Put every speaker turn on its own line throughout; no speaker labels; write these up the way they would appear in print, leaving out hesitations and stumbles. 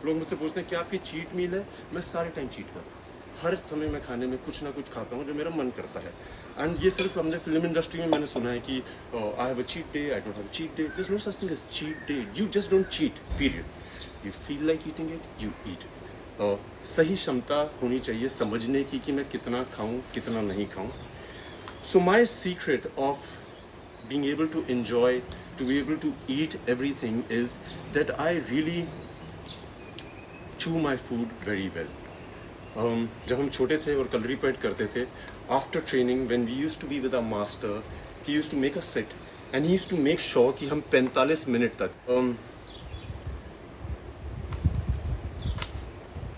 लोग मुझसे पूछते हैं कि आपकी चीट मील है, मैं सारे टाइम चीट करता हूँ। हर समय मैं खाने में कुछ ना कुछ खाता हूँ जो मेरा मन करता है। एंड ये सिर्फ हमने फिल्म इंडस्ट्री में मैंने सुना है कि I have a cheat day, I don't have a cheat day. There is no such thing as cheat day. You just don't cheat, period. You feel like eating it, you eat it. सही क्षमता होनी चाहिए समझने की कि मैं कितना खाऊं कितना नहीं खाऊं। So my secret of being able to enjoy, to be able to eat everything is that I really chew my food very well. जब हम छोटे थे और कलरी पैड करते थे, after training when we used to be with our master, he used to make us sit and he used to make sure कि हम 45 मिनट तक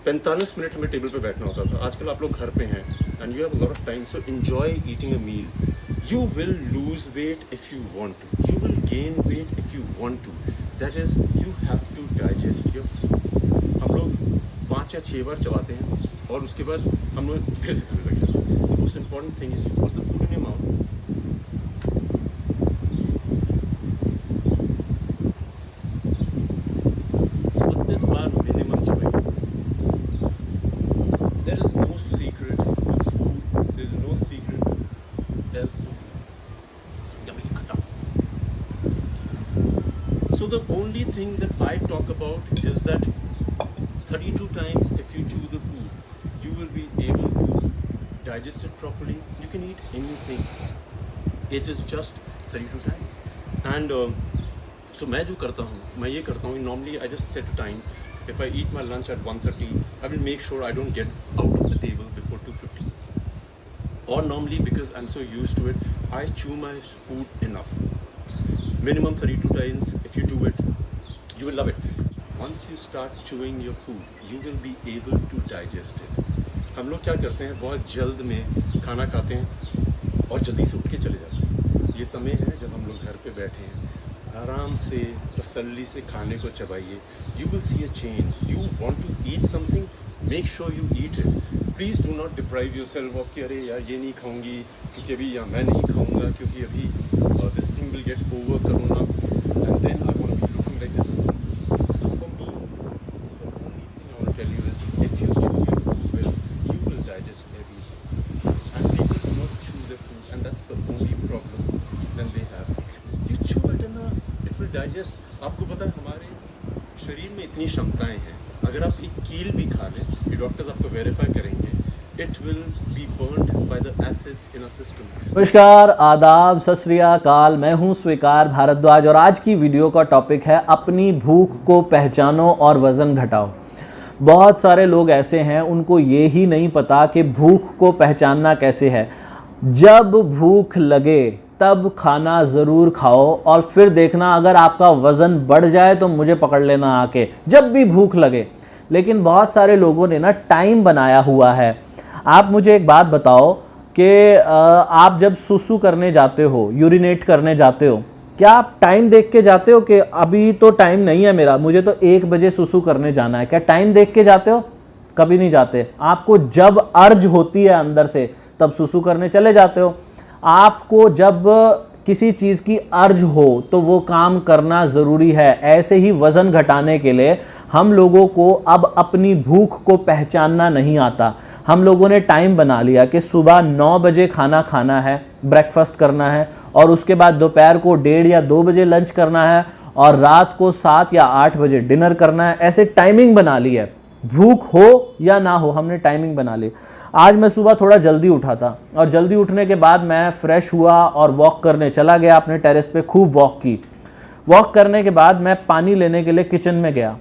45 मिनट हमें टेबल पे बैठना होता था। आजकल आप लोग घर पे हैं and you have a lot of time, so enjoy eating a meal. You will lose weight if you want to. You will gain weight if you want to. That is, you have to digest your food. हम लोग 5 या 6 बार चबाते हैं और उसके बाद हम लोग फिर से खाने लग जाते हैं। The most important thing is you put the food in your mouth. Put this bar minimum चबाइए। There is no secret to food. There is no secret to health. So the only thing that I talk about is that 32 times if you chew the food, you will be able to digest it properly. You can eat anything. It is just 32 times. And so मैं जो करता हूँ, मैं ये करता हूँ, normally I just set a time. If I eat my lunch at 1:30, I will make sure I don't get out of the table before 2:50. Or normally, because I'm so used to it, I chew my food enough. Minimum 32 times. If you do it, you will love it. Once you start chewing your food, you will be able to digest it. हम लोग क्या करते हैं, बहुत जल्द में खाना खाते हैं और जल्दी से उठ के चले जाते हैं। ये समय है जब हम लोग घर पे बैठे हैं, आराम से तसल्ली से खाने को चबाइए। You will see a change. You want to eat something, make sure you eat it. Please do not deprive yourself of कि अरे यार ये नहीं खाऊंगी क्योंकि अभी, या मैं नहीं खाऊंगा क्योंकि अभी this thing will get over corona and then I'm going to be looking like this. For me, the only thing I want to tell you is if you chew your food well, you will digest everything. And people do not chew their food, and that's the only problem then they have. You chew it enough, it will digest. आपको पता है हमारे शरीर में इतनी क्षमताएं हैं, अगर आप एक कील भी खा लें, ये डॉक्टर्स आपको वेरीफाई करेंगे, it will be burnt by the acids in our system.
नमस्कार, आदाब, सत श्री अकाल। मैं हूं स्वीकार भारद्वाज और आज की वीडियो का टॉपिक है अपनी भूख को पहचानो और वज़न घटाओ। बहुत सारे लोग ऐसे हैं उनको ये ही नहीं पता कि भूख को पहचानना कैसे है। जब भूख लगे तब खाना ज़रूर खाओ और फिर देखना अगर आपका वज़न बढ़ जाए तो मुझे पकड़ लेना आके, जब भी भूख लगे। लेकिन बहुत सारे लोगों ने ना टाइम बनाया हुआ है। आप मुझे एक बात बताओ कि आप जब सुसु करने जाते हो, यूरिनेट करने जाते हो, क्या आप टाइम देख के जाते हो कि अभी तो टाइम नहीं है मेरा, मुझे तो 1 बजे सुसु करने जाना है? क्या टाइम देख के जाते हो? कभी नहीं जाते। आपको जब अर्ज होती है अंदर से तब सुसु करने चले जाते हो। आपको जब किसी चीज़ की अर्ज हो तो वो काम करना ज़रूरी है। ऐसे ही वज़न घटाने के लिए हम लोगों को अब अपनी भूख को पहचानना नहीं आता। हम लोगों ने टाइम बना लिया कि सुबह 9 बजे खाना खाना है, ब्रेकफास्ट करना है, और उसके बाद दोपहर को 1:30 या 2 बजे लंच करना है, और रात को 7 या 8 बजे डिनर करना है। ऐसे टाइमिंग बना ली है, भूख हो या ना हो हमने टाइमिंग बना ली। आज मैं सुबह थोड़ा जल्दी उठा था और जल्दी उठने के बाद मैं फ्रेश हुआ और वॉक करने चला गया। अपने टेरेस पे खूब वॉक की। वॉक करने के बाद मैं पानी लेने के लिए किचन में गया।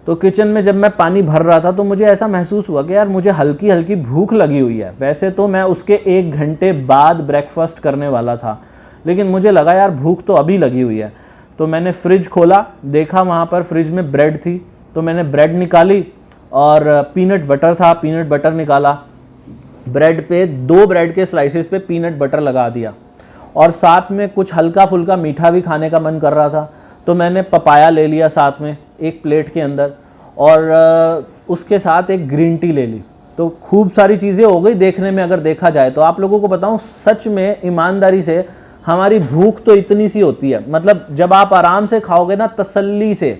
तो किचन में जब मैं पानी भर रहा था तो मुझे ऐसा महसूस हुआ कि यार मुझे हल्की हल्की भूख लगी हुई है। वैसे तो मैं उसके 1 घंटे बाद ब्रेकफास्ट करने वाला था, लेकिन मुझे लगा यार भूख तो अभी लगी हुई है। तो मैंने फ्रिज खोला, देखा वहाँ पर फ्रिज में ब्रेड थी, तो मैंने ब्रेड निकाली और पीनट बटर था, पीनट बटर निकाला। ब्रेड पे 2 ब्रेड के स्लाइसेस पे पीनट बटर लगा दिया, और साथ में कुछ हल्का फुल्का मीठा भी खाने का मन कर रहा था, तो मैंने पपाया ले लिया साथ में एक प्लेट के अंदर, और उसके साथ एक ग्रीन टी ले ली। तो खूब सारी चीज़ें हो गई देखने में। अगर देखा जाए तो आप लोगों को बताऊं, सच में ईमानदारी से हमारी भूख तो इतनी सी होती है। मतलब जब आप आराम से खाओगे ना, तसल्ली से,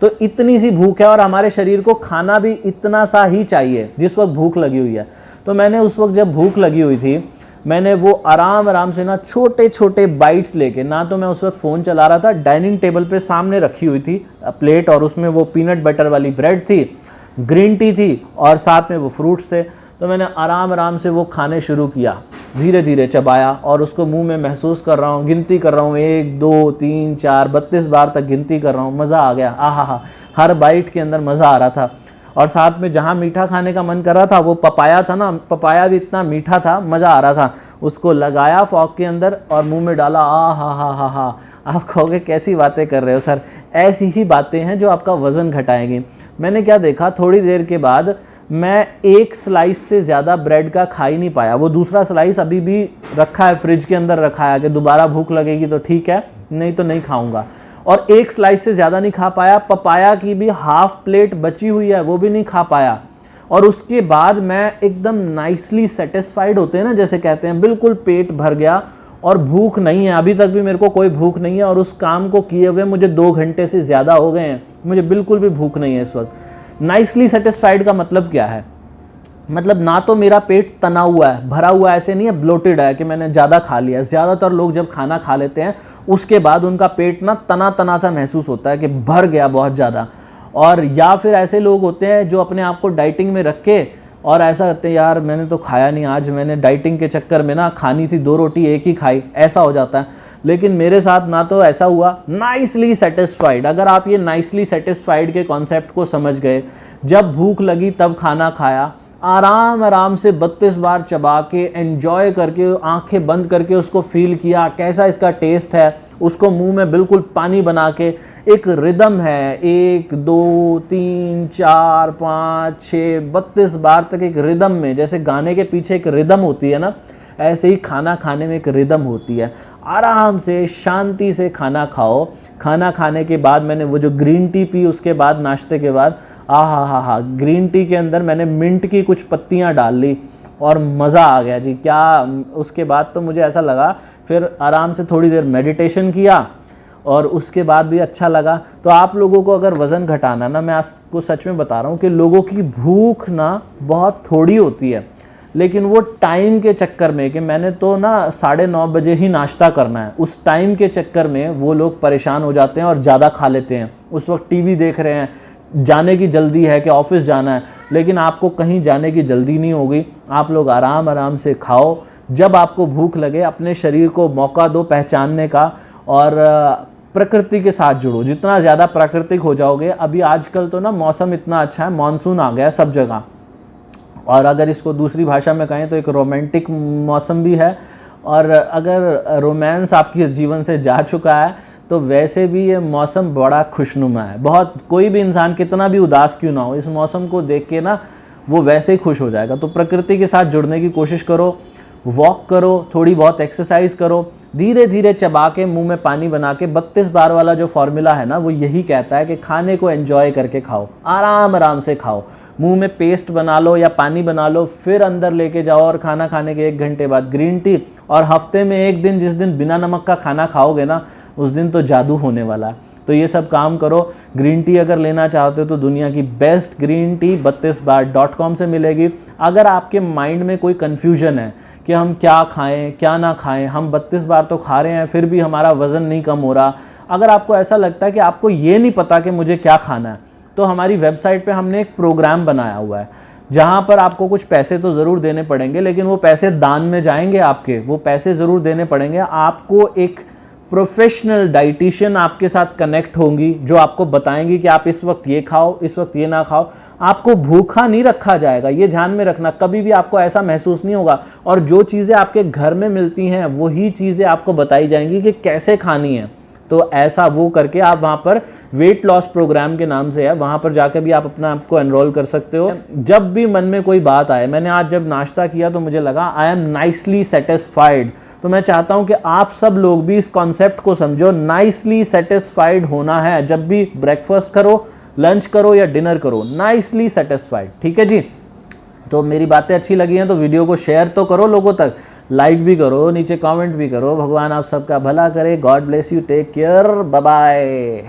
तो इतनी सी भूख है और हमारे शरीर को खाना भी इतना सा ही चाहिए जिस वक्त भूख लगी हुई है। तो मैंने उस वक्त जब भूख लगी हुई थी, मैंने वो आराम आराम से ना छोटे छोटे बाइट्स लेके, ना तो मैं उस वक्त फ़ोन चला रहा था, डाइनिंग टेबल पे सामने रखी हुई थी प्लेट और उसमें वो पीनट बटर वाली ब्रेड थी, ग्रीन टी थी और साथ में वो फ्रूट्स थे। तो मैंने आराम आराम से वो खाने शुरू किया, धीरे धीरे चबाया और उसको मुंह में महसूस कर रहा हूँ, गिनती कर रहा हूँ, 1 2 3 4 32 बार तक गिनती कर रहा हूँ। मज़ा आ गया, आहा हा, हर बाइट के अंदर मज़ा आ रहा था। और साथ में जहाँ मीठा खाने का मन कर रहा था, वो पपाया था ना, पपाया भी इतना मीठा था, मज़ा आ रहा था। उसको लगाया फॉक के अंदर और मुंह में डाला, आ हा हा हा हा। आप कहोगे कैसी बातें कर रहे हो सर? ऐसी ही बातें हैं जो आपका वज़न घटाएंगी। मैंने क्या देखा, थोड़ी देर के बाद मैं एक स्लाइस से ज़्यादा ब्रेड का खा ही नहीं पाया। वो दूसरा स्लाइस अभी भी रखा है, फ्रिज के अंदर रखा है कि दोबारा भूख लगेगी तो ठीक है, नहीं तो नहीं खाऊंगा। और एक स्लाइस से ज़्यादा नहीं खा पाया। पपाया की भी हाफ प्लेट बची हुई है, वो भी नहीं खा पाया। और उसके बाद मैं एकदम नाइसली सेटिस्फाइड होते हैं ना, जैसे कहते हैं, बिल्कुल पेट भर गया और भूख नहीं है। अभी तक भी मेरे को कोई भूख नहीं है और उस काम को किए हुए मुझे 2 घंटे से ज़्यादा हो गए हैं, मुझे बिल्कुल भी भूख नहीं है इस वक्त। नाइसली सेटिस्फाइड का मतलब क्या है? मतलब ना तो मेरा पेट तना हुआ है, भरा हुआ ऐसे नहीं है, ब्लोटेड है कि मैंने ज़्यादा खा लिया। ज़्यादातर लोग जब खाना खा लेते हैं उसके बाद उनका पेट ना तना तना सा महसूस होता है कि भर गया बहुत ज़्यादा। और या फिर ऐसे लोग होते हैं जो अपने आप को डाइटिंग में रख के और ऐसा करते हैं, यार मैंने तो खाया नहीं आज, मैंने डाइटिंग के चक्कर में ना खानी थी 2 रोटी एक ही खाई, ऐसा हो जाता है। लेकिन मेरे साथ ना तो ऐसा हुआ, नाइसली सेटिस्फाइड। अगर आप ये नाइसली सेटिस्फाइड के कॉन्सेप्ट को समझ गए, जब भूख लगी तब खाना खाया, आराम आराम से 32 बार चबा के एंजॉय करके, आंखें बंद करके उसको फील किया कैसा इसका टेस्ट है, उसको मुंह में बिल्कुल पानी बना के, एक रिदम है, 1 2 3 4 5 6 32 बार तक एक रिदम में, जैसे गाने के पीछे एक रिदम होती है ना, ऐसे ही खाना खाने में एक रिदम होती है। आराम से शांति से खाना खाओ। खाना खाने के बाद मैंने वो जो ग्रीन टी पी, उसके बाद नाश्ते के बाद, आ हा हा हा, ग्रीन टी के अंदर मैंने मिंट की कुछ पत्तियां डाल ली और मज़ा आ गया जी क्या। उसके बाद तो मुझे ऐसा लगा, फिर आराम से थोड़ी देर मेडिटेशन किया और उसके बाद भी अच्छा लगा। तो आप लोगों को अगर वज़न घटाना ना, मैं आपको सच में बता रहा हूँ कि लोगों की भूख ना बहुत थोड़ी होती है, लेकिन वो टाइम के चक्कर में कि मैंने तो ना 9:30 बजे ही नाश्ता करना है, उस टाइम के चक्कर में वो लोग परेशान हो जाते हैं और ज़्यादा खा लेते हैं। उस वक्त टीवी देख रहे हैं, जाने की जल्दी है कि ऑफिस जाना है, लेकिन आपको कहीं जाने की जल्दी नहीं होगी। आप लोग आराम आराम से खाओ। जब आपको भूख लगे अपने शरीर को मौका दो पहचानने का और प्रकृति के साथ जुड़ो। जितना ज़्यादा प्राकृतिक हो जाओगे, अभी आजकल तो ना मौसम इतना अच्छा है, मानसून आ गया है सब जगह, और अगर इसको दूसरी भाषा में कहें तो एक रोमांटिक मौसम भी है। और अगर रोमांस आपके जीवन से जा चुका है तो वैसे भी ये मौसम बड़ा खुशनुमा है। बहुत, कोई भी इंसान कितना भी उदास क्यों ना हो, इस मौसम को देख के ना वो वैसे ही खुश हो जाएगा। तो प्रकृति के साथ जुड़ने की कोशिश करो, वॉक करो, थोड़ी बहुत एक्सरसाइज करो, धीरे धीरे चबा के मुंह में पानी बना के। 32 बार वाला जो फॉर्मूला है ना, वो यही कहता है कि खाने को एंजॉय करके खाओ, आराम आराम से खाओ। मुंह में पेस्ट बना लो या पानी बना लो, फिर अंदर लेके जाओ और खाना खाने के 1 घंटे बाद ग्रीन टी। और हफ्ते में 1 दिन, जिस दिन बिना नमक का खाना खाओगे ना, उस दिन तो जादू होने वाला है। तो ये सब काम करो। ग्रीन टी अगर लेना चाहते हो तो दुनिया की बेस्ट ग्रीन टी 32bar.com से मिलेगी। अगर आपके माइंड में कोई कन्फ्यूजन है कि हम क्या खाएं क्या ना खाएं, हम 32 बार तो खा रहे हैं फिर भी हमारा वज़न नहीं कम हो रहा, अगर आपको ऐसा लगता है कि आपको ये नहीं पता कि मुझे क्या खाना है, तो हमारी वेबसाइट पे हमने एक प्रोग्राम बनाया हुआ है जहाँ पर आपको कुछ पैसे तो ज़रूर देने पड़ेंगे, लेकिन वो पैसे दान में जाएंगे आपके, वो पैसे ज़रूर देने पड़ेंगे। आपको एक प्रोफेशनल डाइटिशियन आपके साथ कनेक्ट होंगी जो आपको बताएंगी कि आप इस वक्त ये खाओ, इस वक्त ये ना खाओ। आपको भूखा नहीं रखा जाएगा, ये ध्यान में रखना, कभी भी आपको ऐसा महसूस नहीं होगा। और जो चीज़ें आपके घर में मिलती हैं वही चीज़ें आपको बताई जाएंगी कि कैसे खानी है। तो ऐसा वो करके आप वहाँ पर वेट लॉस प्रोग्राम के नाम से है, वहाँ पर जाकर भी आप अपना आपको एनरोल कर सकते हो। जब भी मन में कोई बात आए, मैंने आज जब नाश्ता किया तो मुझे लगा आई एम नाइसली सेटिस्फाइड। तो मैं चाहता हूं कि आप सब लोग भी इस कॉन्सेप्ट को समझो, नाइसली सेटिस्फाइड होना है। जब भी ब्रेकफास्ट करो, लंच करो या डिनर करो, नाइसली सेटिस्फाइड। ठीक है जी। तो मेरी बातें अच्छी लगी हैं तो वीडियो को शेयर तो करो लोगों तक, लाइक भी करो, नीचे कमेंट भी करो। भगवान आप सबका भला करे। God bless you, take care, bye bye.